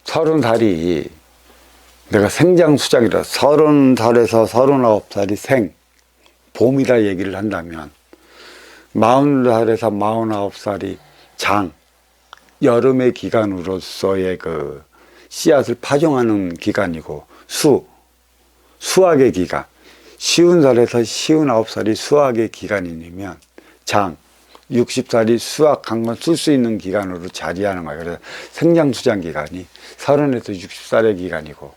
30살이 내가 생장수장이라 30살에서 39살이 생, 봄이라 얘기를 한다면 40살에서 49살이 장, 여름의 기간으로서의 그 씨앗을 파종하는 기간이고 수확의 기간, 50살에서 59살이 수확의 기간이면 장, 60살이 수확한 건 쓸 수 있는 기간으로 자리하는 거예요. 그래서 생장수장 기간이 30에서 60살의 기간이고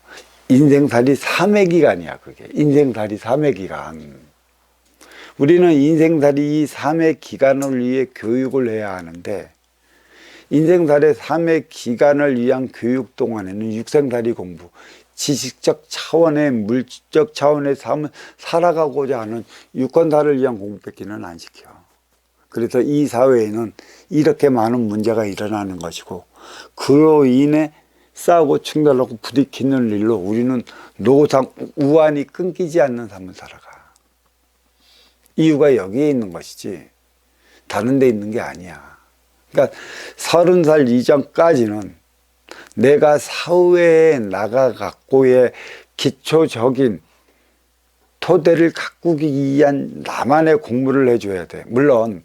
인생살이 3의 기간이야. 그게 인생살이 3의 기간. 우리는 인생살이 이 3의 기간을 위해 교육을 해야 하는데 인생살의 3의 기간을 위한 교육 동안에는 육생살이 공부, 지식적 차원의 물질적 차원의 삶을 살아가고자 하는 유권사를 위한 공부밖에는 안 시켜. 그래서 이 사회에는 이렇게 많은 문제가 일어나는 것이고 그로 인해 싸우고 충돌하고 부딪히는 일로 우리는 노상 우환이 끊기지 않는 삶을 살아가. 이유가 여기에 있는 것이지 다른 데 있는 게 아니야. 그러니까 30살 이전까지는 내가 사회에 나가갖고의 기초적인 토대를 가꾸기 위한 나만의 공부를 해줘야 돼. 물론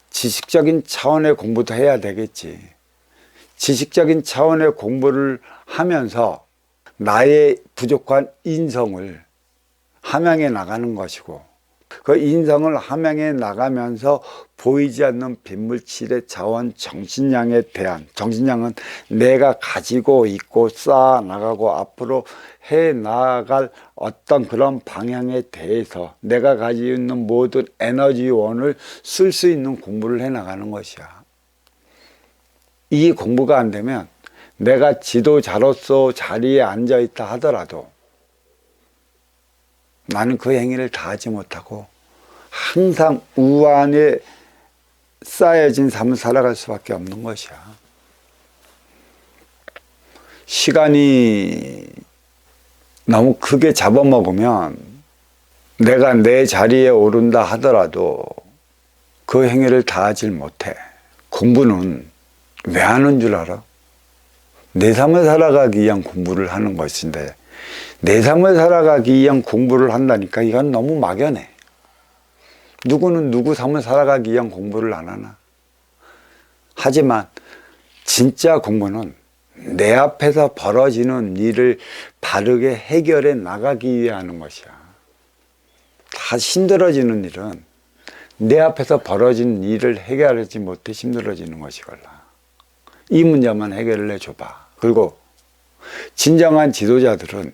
지식적인 차원의 공부도 해야 되겠지. 지식적인 차원의 공부를 하면서 나의 부족한 인성을 함양해 나가는 것이고 그 인성을 함양해 나가면서 보이지 않는 빗물칠의 자원 정신량에 대한, 정신량은 내가 가지고 있고 쌓아 나가고 앞으로 해 나갈 어떤 그런 방향에 대해서 내가 가지고 있는 모든 에너지원을 쓸 수 있는 공부를 해 나가는 것이야. 이 공부가 안 되면 내가 지도자로서 자리에 앉아 있다 하더라도 나는 그 행위를 다 하지 못하고 항상 우환에 쌓여진 삶을 살아갈 수밖에 없는 것이야. 시간이 너무 크게 잡아먹으면 내가 내 자리에 오른다 하더라도 그 행위를 다 하질 못해. 공부는 왜 하는 줄 알아? 내 삶을 살아가기 위한 공부를 하는 것인데 내 삶을 살아가기 위한 공부를 한다니까 이건 너무 막연해. 누구는 누구 삶을 살아가기 위한 공부를 안 하나? 하지만 진짜 공부는 내 앞에서 벌어지는 일을 바르게 해결해 나가기 위해 하는 것이야. 다 힘들어지는 일은 내 앞에서 벌어진 일을 해결하지 못해 힘들어지는 것이걸라. 이 문제만 해결을 해줘봐. 그리고 진정한 지도자들은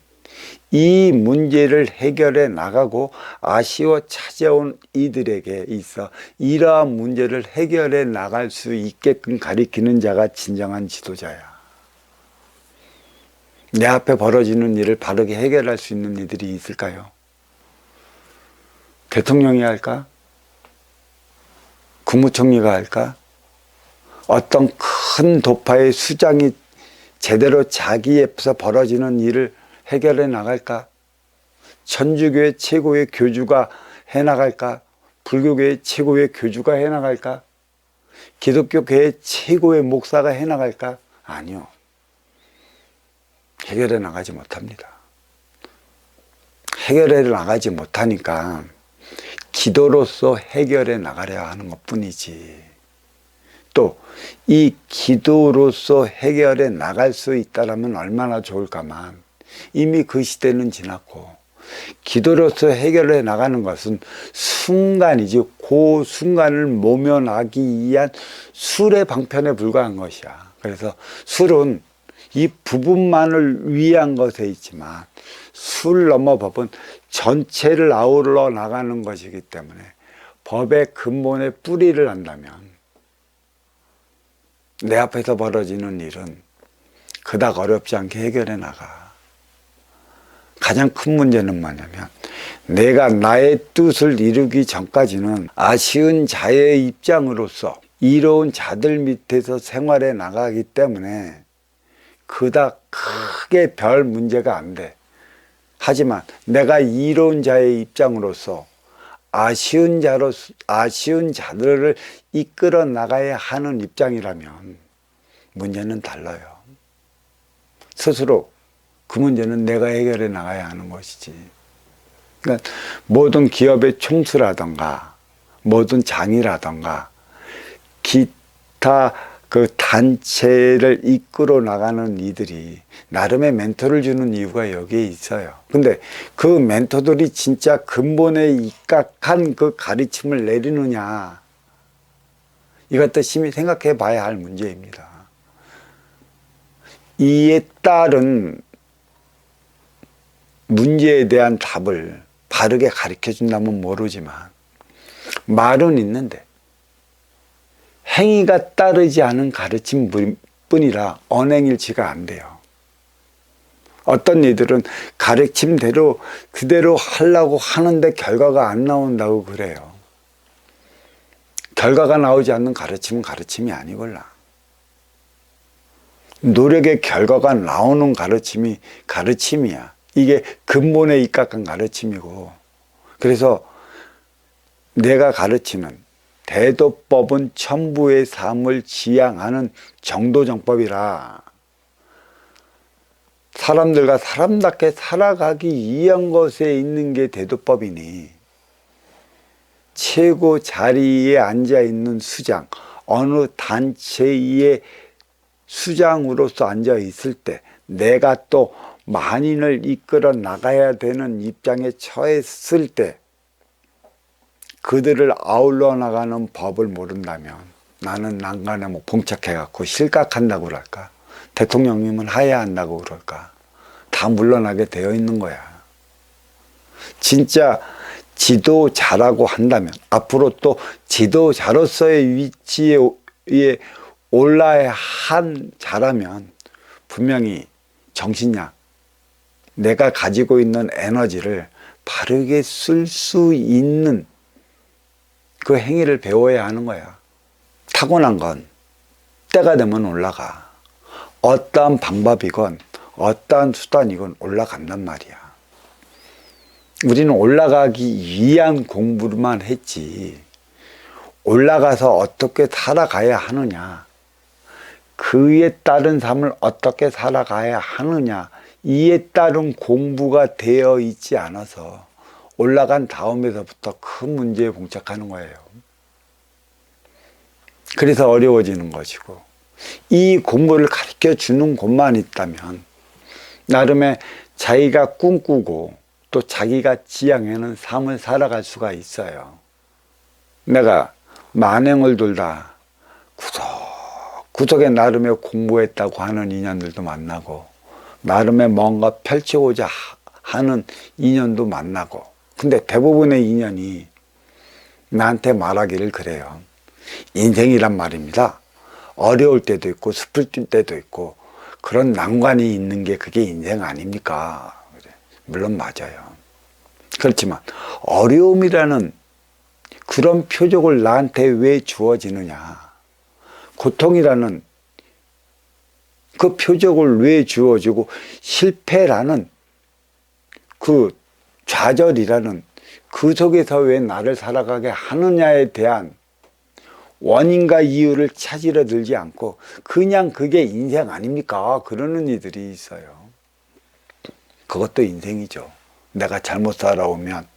이 문제를 해결해 나가고 아쉬워 찾아온 이들에게 있어 이러한 문제를 해결해 나갈 수 있게끔 가리키는 자가 진정한 지도자야. 내 앞에 벌어지는 일을 바르게 해결할 수 있는 이들이 있을까요? 대통령이 할까? 국무총리가 할까? 어떤 큰 도파의 수장이 제대로 자기 앞에서 벌어지는 일을 해결해 나갈까? 천주교의 최고의 교주가 해나갈까? 불교계의 최고의 교주가 해나갈까? 기독교계의 최고의 목사가 해나갈까? 아니요. 해결해 나가지 못합니다. 해결해 나가지 못하니까 기도로서 해결해 나가려 하는 것뿐이지. 또 이 기도로서 해결해 나갈 수 있다면 얼마나 좋을까만 이미 그 시대는 지났고 기도로서 해결해 나가는 것은 순간이지 그 순간을 모면하기 위한 술의 방편에 불과한 것이야. 그래서 술은 이 부분만을 위한 것에 있지만 술 넘어 법은 전체를 아우러 나가는 것이기 때문에 법의 근본에 뿌리를 한다면 내 앞에서 벌어지는 일은 그닥 어렵지 않게 해결해 나가. 가장 큰 문제는 뭐냐면 내가 나의 뜻을 이루기 전까지는 아쉬운 자의 입장으로서 이로운 자들 밑에서 생활해 나가기 때문에 그닥 크게 별 문제가 안 돼. 하지만 내가 이로운 자의 입장으로서 아쉬운 자들을 이끌어 나가야 하는 입장이라면 문제는 달라요. 스스로 그 문제는 내가 해결해 나가야 하는 것이지. 그러니까 모든 기업의 총수라던가 모든 장이라던가 기타 그 단체를 이끌어 나가는 이들이 나름의 멘토를 주는 이유가 여기에 있어요. 근데 그 멘토들이 진짜 근본에 입각한 그 가르침을 내리느냐, 이것도 심히 생각해 봐야 할 문제입니다. 이에 따른 문제에 대한 답을 바르게 가르쳐 준다면 모르지만 말은 있는데 행위가 따르지 않은 가르침 뿐이라 언행일치가 안 돼요. 어떤 이들은 가르침대로 그대로 하려고 하는데 결과가 안 나온다고 그래요. 결과가 나오지 않는 가르침은 가르침이 아니걸라. 노력의 결과가 나오는 가르침이 가르침이야. 이게 근본에 입각한 가르침이고, 그래서 내가 가르치는 대도법은 천부의 삶을 지향하는 정도정법이라 사람들과 사람답게 살아가기 위한 것에 있는 게 대도법이니, 최고 자리에 앉아있는 수장, 어느 단체의 수장으로서 앉아있을 때 내가 또 만인을 이끌어 나가야 되는 입장에 처했을 때 그들을 아울러 나가는 법을 모른다면 나는 난간에 뭐 봉착해갖고 실각한다고 그럴까? 대통령님은 하야한다고 그럴까? 다 물러나게 되어 있는 거야. 진짜 지도자라고 한다면 앞으로 또 지도자로서의 위치에 올라야 한 자라면 분명히 정신력, 내가 가지고 있는 에너지를 바르게 쓸 수 있는 그 행위를 배워야 하는 거야. 타고난 건 때가 되면 올라가. 어떠한 방법이건 어떠한 수단이건 올라간단 말이야. 우리는 올라가기 위한 공부만 했지, 올라가서 어떻게 살아가야 하느냐, 그에 따른 삶을 어떻게 살아가야 하느냐, 이에 따른 공부가 되어 있지 않아서 올라간 다음에서부터 큰 문제에 봉착하는 거예요. 그래서 어려워지는 것이고, 이 공부를 가르쳐 주는 곳만 있다면 나름의 자기가 꿈꾸고 또 자기가 지향하는 삶을 살아갈 수가 있어요. 내가 만행을 돌다 구석에 나름의 공부했다고 하는 인연들도 만나고, 나름의 뭔가 펼치고자 하는 인연도 만나고, 근데 대부분의 인연이 나한테 말하기를 그래요. 인생이란 말입니다. 어려울 때도 있고 슬플 때도 있고 그런 난관이 있는 게 그게 인생 아닙니까? 물론 맞아요. 그렇지만 어려움이라는 그런 표적을 나한테 왜 주어지느냐, 고통이라는 그 표적을 왜 주어지고, 실패라는 그 좌절이라는 그 속에서 왜 나를 살아가게 하느냐에 대한 원인과 이유를 찾으려 들지 않고 그냥 그게 인생 아닙니까? 그러는 이들이 있어요. 그것도 인생이죠. 내가 잘못 살아오면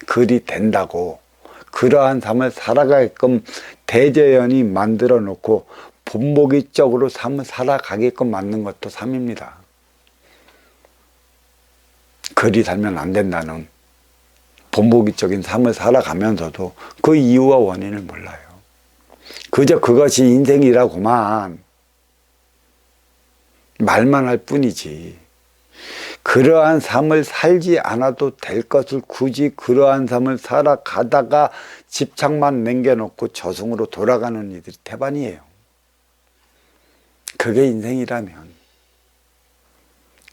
그리 된다고 그러한 삶을 살아가게끔 대자연이 만들어 놓고 본보기적으로 삶을 살아가게끔 만든 것도 삶입니다. 그리 살면 안 된다는 본보기적인 삶을 살아가면서도 그 이유와 원인을 몰라요. 그저 그것이 인생이라고만 말만 할 뿐이지, 그러한 삶을 살지 않아도 될 것을 굳이 그러한 삶을 살아가다가 집착만 남겨놓고 저승으로 돌아가는 이들이 태반이에요. 그게 인생이라면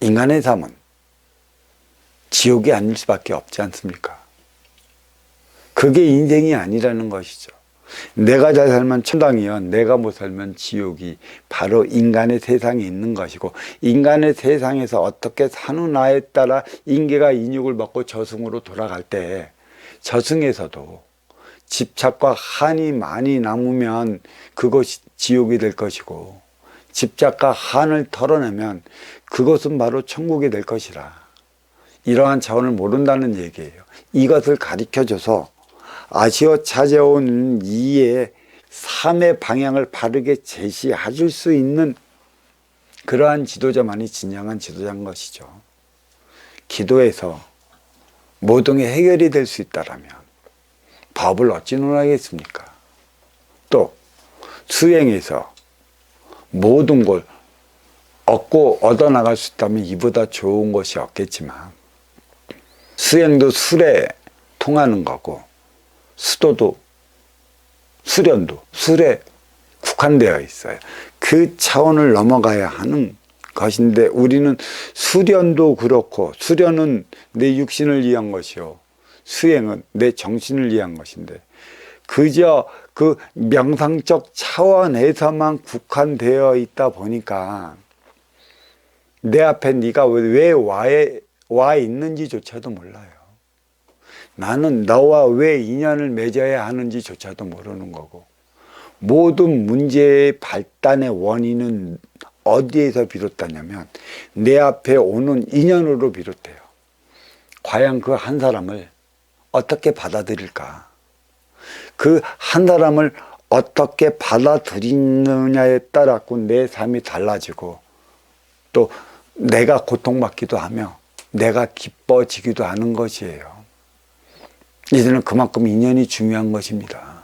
인간의 삶은 지옥이 아닐 수밖에 없지 않습니까? 그게 인생이 아니라는 것이죠. 내가 잘 살면 천당이요, 내가 못 살면 지옥이 바로 인간의 세상에 있는 것이고, 인간의 세상에서 어떻게 사느냐에 따라 인계가 인육을 먹고 저승으로 돌아갈 때 저승에서도 집착과 한이 많이 남으면 그것이 지옥이 될 것이고, 집착과 한을 털어내면 그것은 바로 천국이 될 것이라. 이러한 차원을 모른다는 얘기예요. 이것을 가르쳐줘서 아쉬워 찾아온 이의 삶의 방향을 바르게 제시해 줄 수 있는 그러한 지도자만이 진정한 지도자인 것이죠. 기도에서 모든 게 해결이 될 수 있다라면 법을 어찌 논하겠습니까? 또 수행에서 모든 걸 얻고 얻어나갈 수 있다면 이보다 좋은 것이 없겠지만 수행도 술에 통하는 거고 수도도 수련도 술에 국한되어 있어요. 그 차원을 넘어가야 하는 것인데 우리는 수련도 그렇고 수련은 내 육신을 위한 것이요 수행은 내 정신을 위한 것인데 그저 그 명상적 차원에서만 국한되어 있다 보니까 내 앞에 네가 왜 와 있는지조차도 몰라요. 나는 너와 왜 인연을 맺어야 하는지조차도 모르는 거고 모든 문제의 발단의 원인은 어디에서 비롯되냐면 내 앞에 오는 인연으로 비롯돼요. 과연 그 한 사람을 어떻게 받아들일까? 그 한 사람을 어떻게 받아들이느냐에 따라 내 삶이 달라지고 또 내가 고통받기도 하며 내가 기뻐지기도 하는 것이에요. 이제는 그만큼 인연이 중요한 것입니다.